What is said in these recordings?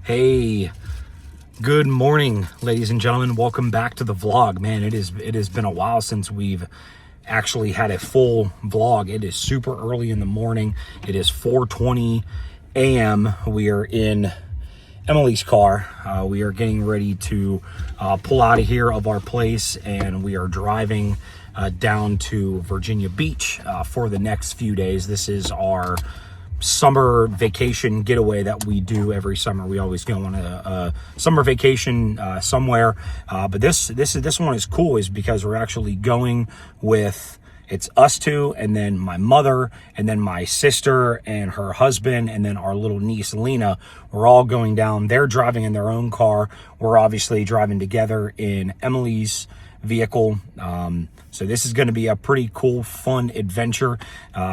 Hey, good morning, ladies and gentlemen. Welcome back to the vlog. Man, it has been a while since we've actually had a full vlog. It is super early in the morning. It is 4:20 a.m. We are in Emily's car. We are getting ready to pull out of here of our place, and we are driving down to Virginia Beach for the next few days. This is our summer vacation getaway that we do every summer. We always go on a summer vacation somewhere, but this one is cool, is because we're actually going with, it's us two, and then my mother, and then my sister and her husband, and then our little niece Lena. We're all going down. They're driving in their own car. We're obviously driving together in Emily's vehicle. So this is going to be a pretty cool, fun adventure.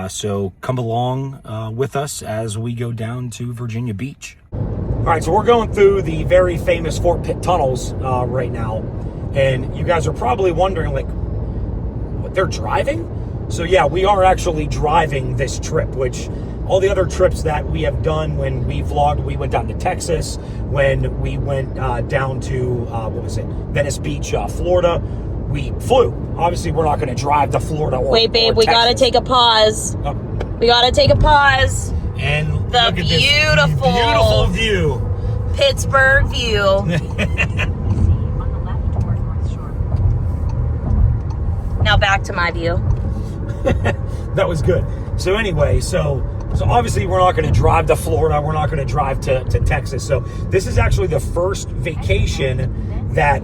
So come along with us as we go down to Virginia Beach. All right, so we're going through the very famous Fort Pitt tunnels right now. And you guys are probably wondering, like, what, they're driving? So yeah, we are actually driving this trip, which all the other trips that we have done, when we vlogged, we went down to Texas, when we went down to, Venice Beach, Florida, we flew. Obviously, we're not going to drive to Florida or Wait, babe, or we Texas. got to take a pause. We got to take a pause. And The look at this beautiful view. Pittsburgh view. Now back to my view. That was good. So anyway, so obviously we're not going to drive to Florida. We're not going to drive to Texas. So this is actually the first vacation that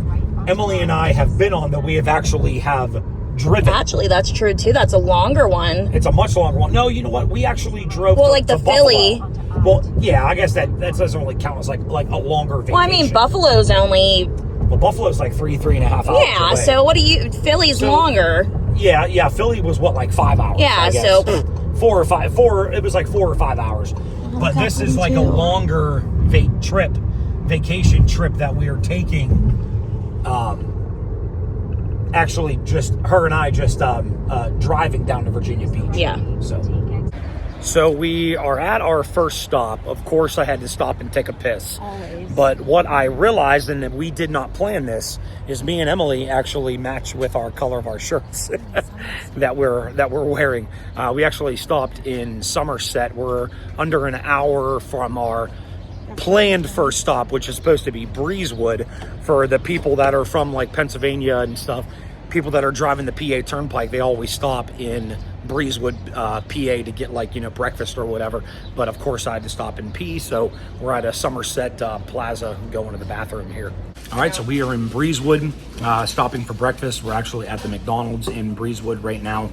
Emily and I have been on that we have actually have driven. Actually, that's true too. That's a longer one. It's a much longer one. No, you know what? We actually drove like the to Philly. Buffalo. Well, yeah, I guess that doesn't really count as like a longer vacation. Well, I mean, Buffalo's only... Well, Buffalo's like three and a half hours Yeah, away. so what do you... Philly's longer. Yeah, Philly was what, like 5 hours? Yeah, I guess. so... It was like 4 or 5 hours. But this is like a longer vacation trip that we are taking. Actually, just her and I just driving down to Virginia Beach. Yeah. So we are at our first stop. Of course, I had to stop and take a piss. Always. But what I realized, and that we did not plan this, is me and Emily actually match with our color of our shirts that we're wearing. We actually stopped in Somerset. We're under an hour from our planned first stop, which is supposed to be Breezewood. For the people that are from like Pennsylvania and stuff, people that are driving the PA Turnpike, they always stop in Breezewood, PA, to get like, breakfast or whatever. But of course I had to stop and pee, so we're at a Somerset Plaza going to the bathroom here. All right, so we are in Breezewood, stopping for breakfast. We're actually at the McDonald's in Breezewood right now.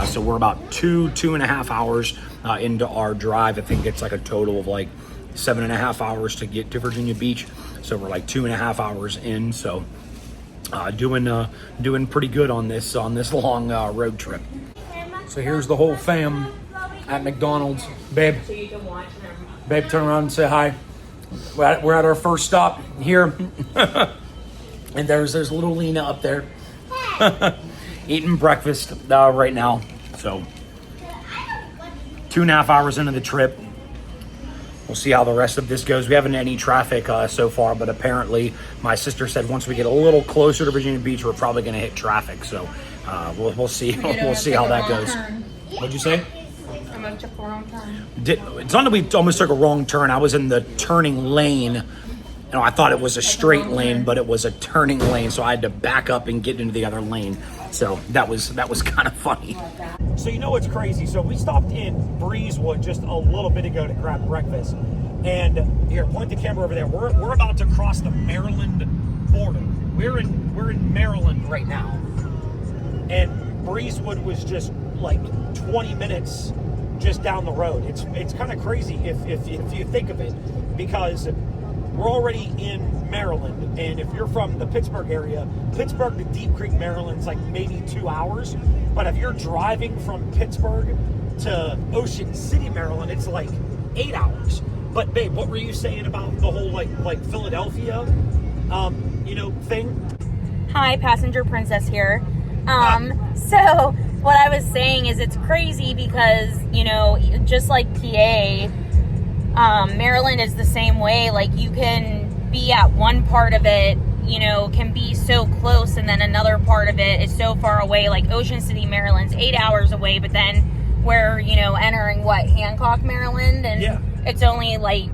So we're about two and a half hours into our drive. I think it's like a total of like 7.5 hours to get to Virginia Beach. So we're like 2.5 hours in. So doing pretty good on this long road trip. So here's the whole fam at McDonald's. Babe, turn around and say hi. We're at our first stop here. And there's little Lena up there eating breakfast right now. So 2.5 hours into the trip. We'll see how the rest of this goes. We haven't had any traffic so far, but apparently my sister said once we get a little closer to Virginia Beach, we're probably going to hit traffic. So we'll see. We'll see how that goes. What'd you say? I almost took a wrong turn. It's not that we almost took a wrong turn. I was in the turning lane. I thought it was a straight lane, but it was a turning lane, so I had to back up and get into the other lane. So that was kind of funny. So you know what's crazy? So we stopped in Breezewood just a little bit ago to grab breakfast. And here, point the camera over there. We're about to cross the Maryland border. We're in Maryland right now. And Breezewood was just like 20 minutes just down the road. It's kind of crazy if you think of it, because we're already in Maryland, and if you're from the Pittsburgh area, Pittsburgh to Deep Creek, Maryland's like maybe 2 hours. But if you're driving from Pittsburgh to Ocean City, Maryland, it's like 8 hours. But babe, what were you saying about the whole like Philadelphia, thing? Hi, Passenger Princess here. So what I was saying is it's crazy because, just like PA, Maryland is the same way. Like, you can be at one part of it, you know, can be so close, and then another part of it is so far away. Like Ocean City, Maryland's 8 hours away, but then we're, you know, entering Hancock, Maryland, and it's only like,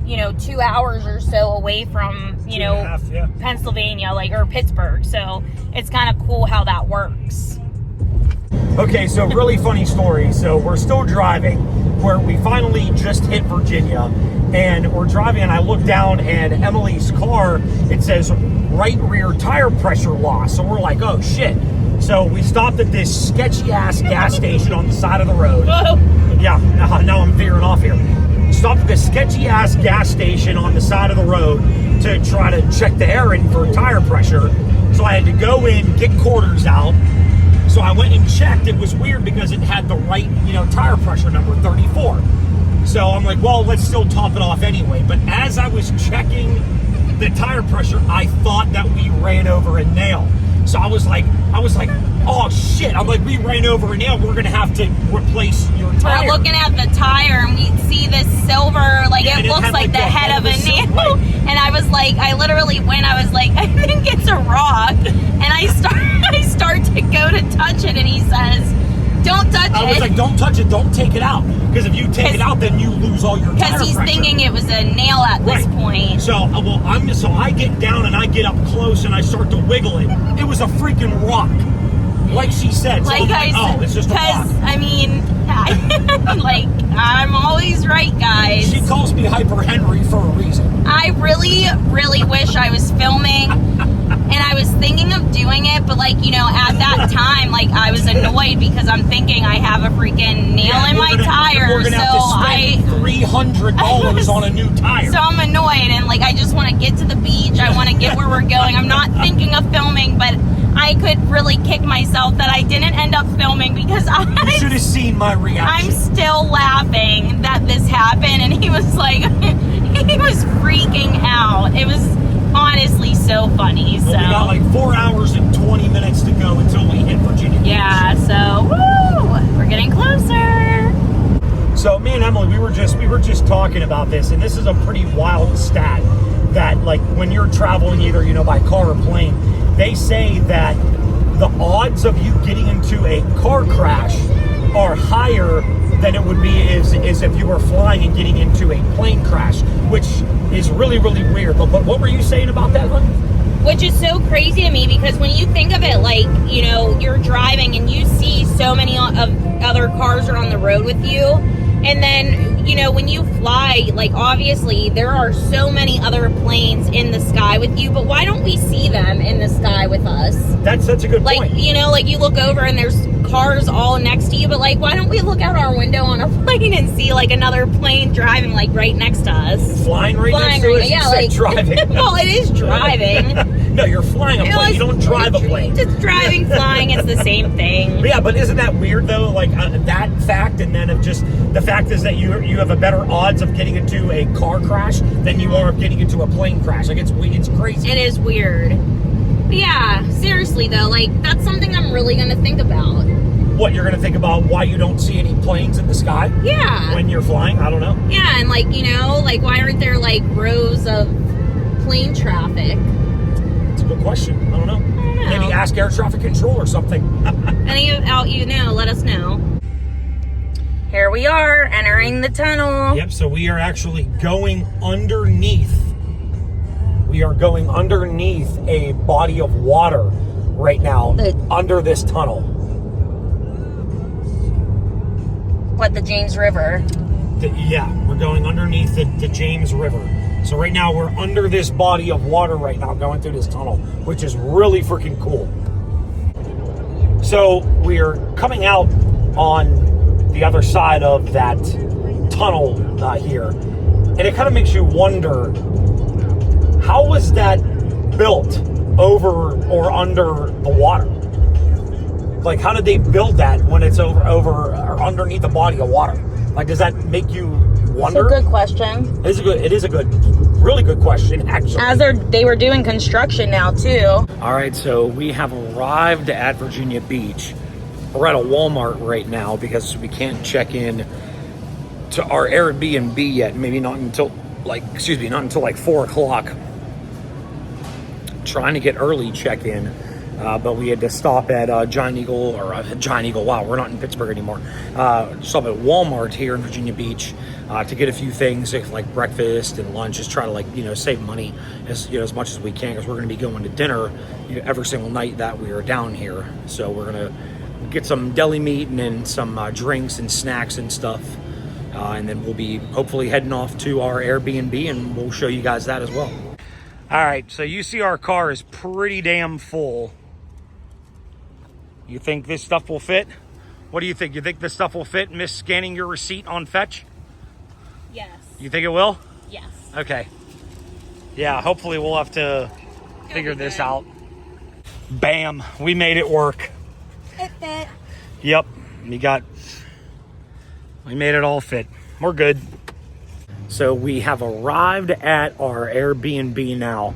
you know, 2 hours or so away from, you know, Pennsylvania, like, or Pittsburgh. So it's kind of cool how that works. Okay, so really funny story. So we're still driving, where we finally just hit Virginia, and we're driving, and I look down, and Emily's car, it says right rear tire pressure loss. So we're like, oh shit. So we stopped at this sketchy ass gas station on the side of the road. Yeah, now I'm veering off here. Stopped at this sketchy ass gas station on the side of the road to try to check the air in for tire pressure. So I had to go in, get quarters out. So I went and checked. It was weird because it had the right, you know, tire pressure number, 34. So I'm like, well, let's still top it off anyway. But as I was checking the tire pressure, I thought that we ran over a nail. So I was like, oh shit. I'm like, we ran over a nail. We're gonna have to replace your tire. We're looking at the tire, and we see this silver, like, it looks like the head of a nail. And I was like, I literally went, I was like, I think it's a rock. And I start to go to touch it, and he says, don't touch it. I was like, don't touch it, don't take it out. Because if you take it out, then you lose all your tire pressure. Because he's thinking it was a nail at this point. So, so I get down, and I get up close, and I start to wiggle it. It was a freaking rock. Like she said. So like I said, it's just a rock. I mean, like, I'm always right, guys. She calls me Hyper Henry for a reason. I really, really wish I was filming, and I was thinking of doing it, but, like, you know, at that time, like, I was annoyed because I'm thinking I have a freaking nail in my tire. We're gonna have to spend $300 on a new tire. So I'm annoyed, and, like, I just want to get to the beach. I want to get where we're going. I'm not thinking of filming, but I could really kick myself that I didn't end up filming because you should have seen my reaction. I'm still laughing that this happened, and he was like, he was freaking out. It was honestly so funny. So we got like 4 hours and 20 minutes to go until we hit Virginia Beach. Yeah, so woo, we're getting closer. So me and Emily, we were just talking about this, and this is a pretty wild stat that, like, when you're traveling either, you know, by car or plane, they say that the odds of you getting into a car crash are higher than it would be is if you were flying and getting into a plane crash, which is really, really weird. But what were you saying about that, hon? Which is so crazy to me, because when you think of it, like, you know, you're driving and you see so many of other cars are on the road with you. And then, you know, when you fly, like, obviously there are so many other planes in the sky with you, but why don't we see them in the sky with us? That's such a good point. Like, you know, like, you look over and there's cars all next to you, but, like, why don't we look out our window on a plane and see, like, another plane driving, like, right next to us? Flying next to us? Yeah, like driving. Well, it is driving. No, you're flying a plane. You don't drive a plane. Just driving, flying, it's the same thing. But yeah, but isn't that weird though? Like that fact, and then of just the fact is that you have a better odds of getting into a car crash than you are of getting into a plane crash. Like, it's crazy. It is weird. But yeah, seriously though, like, that's something I'm really gonna think about. What, you're gonna think about why you don't see any planes in the sky? Yeah. When you're flying? I don't know. Yeah, and, like, you know, like, why aren't there, like, rows of plane traffic? It's a good question. I don't know. Maybe ask air traffic control or something. Any out, you know, let us know. Here we are, entering the tunnel. Yep, so we are actually going underneath. We are going underneath a body of water right now, under this tunnel. What, the James River? Yeah, we're going underneath the James River. So right now we're under this body of water right now, going through this tunnel, which is really freaking cool. So we are coming out on the other side of that tunnel here, and it kind of makes you wonder, how was that built over or under the water? Like, how did they build that when it's over or underneath the body of water? Like, does that make you wonder? It's a good question. It is a really good question, actually. As they were doing construction now, too. All right, so we have arrived at Virginia Beach. We're at a Walmart right now because we can't check in to our Airbnb yet. Maybe not until like 4 o'clock. Trying to get early check-in, but we had to stop at Giant Eagle. Wow, we're not in Pittsburgh anymore. Stop at Walmart here in Virginia Beach to get a few things like breakfast and lunch. Just try to save money as much as we can, because we're going to be going to dinner every single night that we are down here. So we're going to get some deli meat and then some drinks and snacks and stuff. And then we'll be hopefully heading off to our Airbnb, and we'll show you guys that as well. All right, so you see our car is pretty damn full. You think this stuff will fit? What do you think? You think this stuff will fit, Miss scanning your receipt on Fetch? Yes. You think it will? Yes. Okay. Yeah, hopefully we'll have to figure this out. Bam, we made it work. It fit. Yep, we made it all fit. We're good. So we have arrived at our Airbnb now.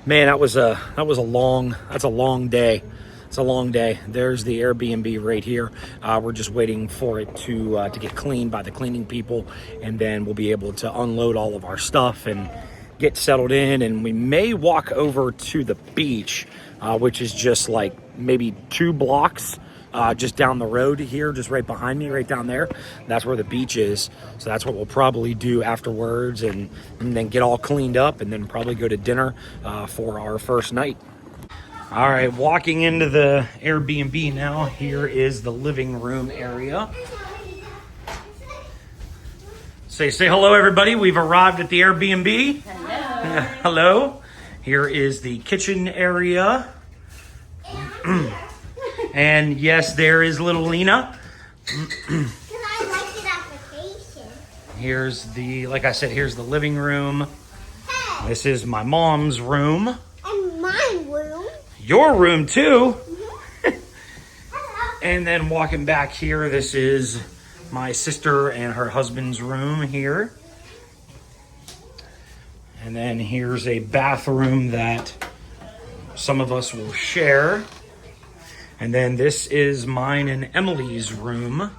Man, that's a long day. It's a long day. There's the Airbnb right here. We're just waiting for it to get cleaned by the cleaning people, and then we'll be able to unload all of our stuff and get settled in. And we may walk over to the beach, which is just like maybe 2 blocks just down the road here, just right behind me, right down there. That's where the beach is. So that's what we'll probably do afterwards, and then get all cleaned up, and then probably go to dinner for our first night. All right, walking into the Airbnb now. Here is the living room area. Say hello, everybody. We've arrived at the Airbnb. Hello. Hello. Here is the kitchen area. And yes, there is little Lena. Here's like I said, here's the living room. This is my mom's room. And my room. Your room too. And then walking back here, this is my sister and her husband's room here. And then here's a bathroom that some of us will share. And then this is mine and Emily's room.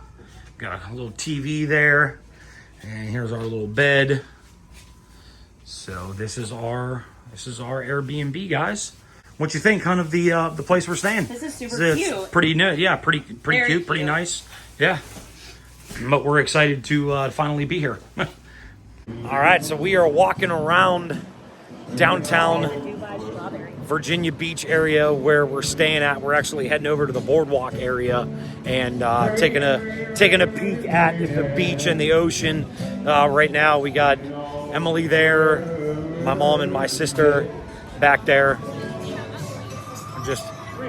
Got a little TV there. And here's our little bed. So this is our Airbnb, guys. What you think, kind of the place we're staying? This is super cute. Pretty new, yeah, pretty cute, pretty nice. Yeah. But we're excited to finally be here. All right, so we are walking around downtown Virginia Beach area where we're staying at. We're actually heading over to the boardwalk area and taking a peek at the beach and the ocean. Right now we got Emily there, my mom and my sister back there. I'm just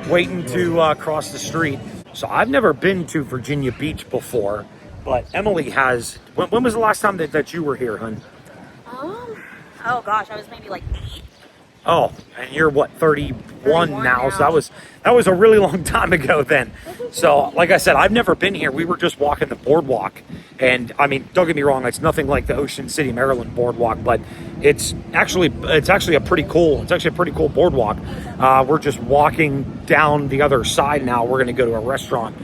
waiting to cross the street. So I've never been to Virginia Beach before, but Emily has. When was the last time that you were here, hun? Oh gosh, I was maybe like 8. Oh, and you're what, 31 now? now. So that was a really long time ago then. So, like I said, I've never been here. We were just walking the boardwalk, and I mean, don't get me wrong, it's nothing like the Ocean City, Maryland boardwalk, but it's actually a pretty cool boardwalk. We're just walking down the other side now. We're going to go to a restaurant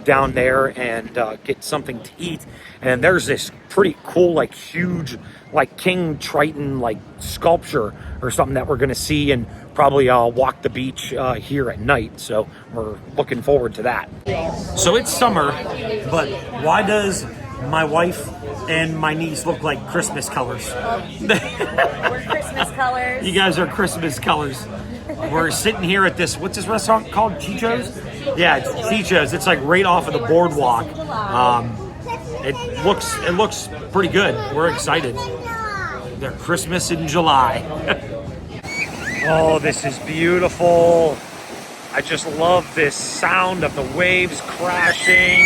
down there and get something to eat. And there's this pretty cool, like huge, like King Triton, like sculpture or something that we're going to see, and probably walk the beach here at night. So we're looking forward to that. So it's summer, but why does my wife and my niece look like Christmas colors? We're Christmas colors. You guys are Christmas colors. We're sitting here at this, what's this restaurant called? Chicho's? Yeah, it's Chicho's. It's like right off of the boardwalk. It looks pretty good. We're excited. They're Christmas in July. Oh, this is beautiful. I just love this sound of the waves crashing.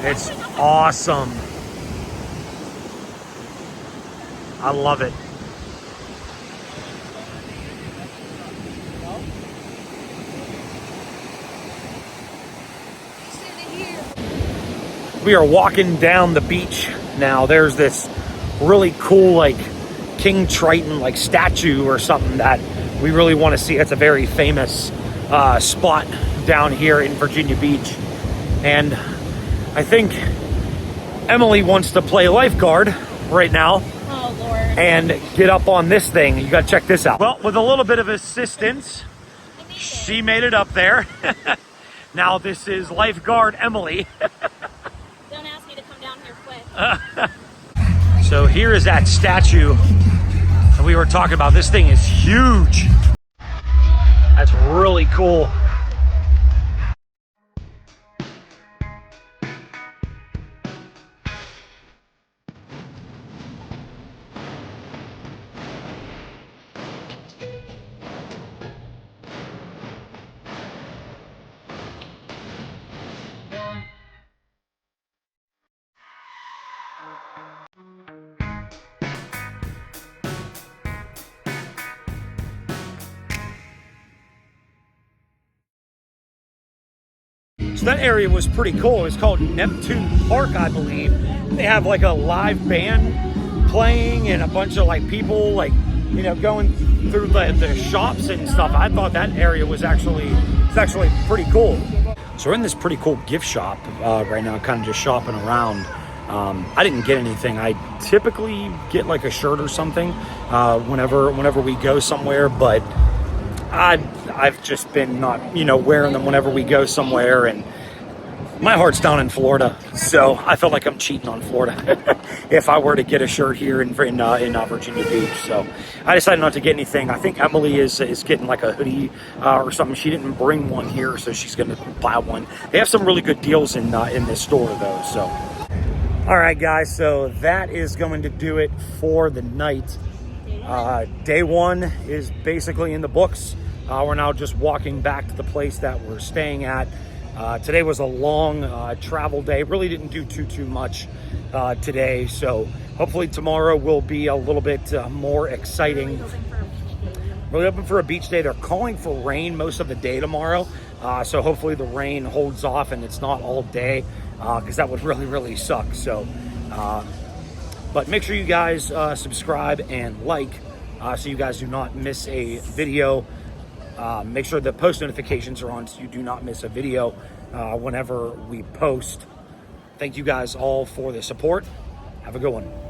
It's awesome. I love it. We are walking down the beach now. There's this really cool, like King Triton, like statue or something that we really want to see. It's a very famous spot down here in Virginia Beach. And I think Emily wants to play lifeguard right now. Oh, Lord. And get up on this thing. You gotta check this out. Well, with a little bit of assistance, she made it up there. Now this is lifeguard Emily. Don't ask me to come down here quick. So here is that statue that we were talking about. This thing is huge. That's really cool. So that area was pretty cool. It was called Neptune Park, I believe. They have like a live band playing and a bunch of like people like, you know, going through the shops and stuff. I thought that area was actually pretty cool. So we're in this pretty cool gift shop right now, kind of just shopping around. I didn't get anything. I typically get like a shirt or something whenever we go somewhere, but I've just been not, you know, wearing them whenever we go somewhere, and my heart's down in Florida, so I felt like I'm cheating on Florida if I were to get a shirt here in Virginia Beach. So I decided not to get anything. I think Emily is getting like a hoodie or something. She didn't bring one here, so she's going to buy one. They have some really good deals in this store, though. So, all right, guys. So that is going to do it for the night. Day one is basically in the books. We're now just walking back to the place that we're staying at. Today was a long travel day. Really didn't do too much today. So hopefully tomorrow will be a little bit more exciting. Really hoping for a beach day. They're calling for rain most of the day tomorrow. So hopefully the rain holds off and it's not all day, because that would really suck. So, but make sure you guys subscribe and like so you guys do not miss a video. Make sure the post notifications are on so you do not miss a video whenever we post. Thank you guys all for the support. Have a good one.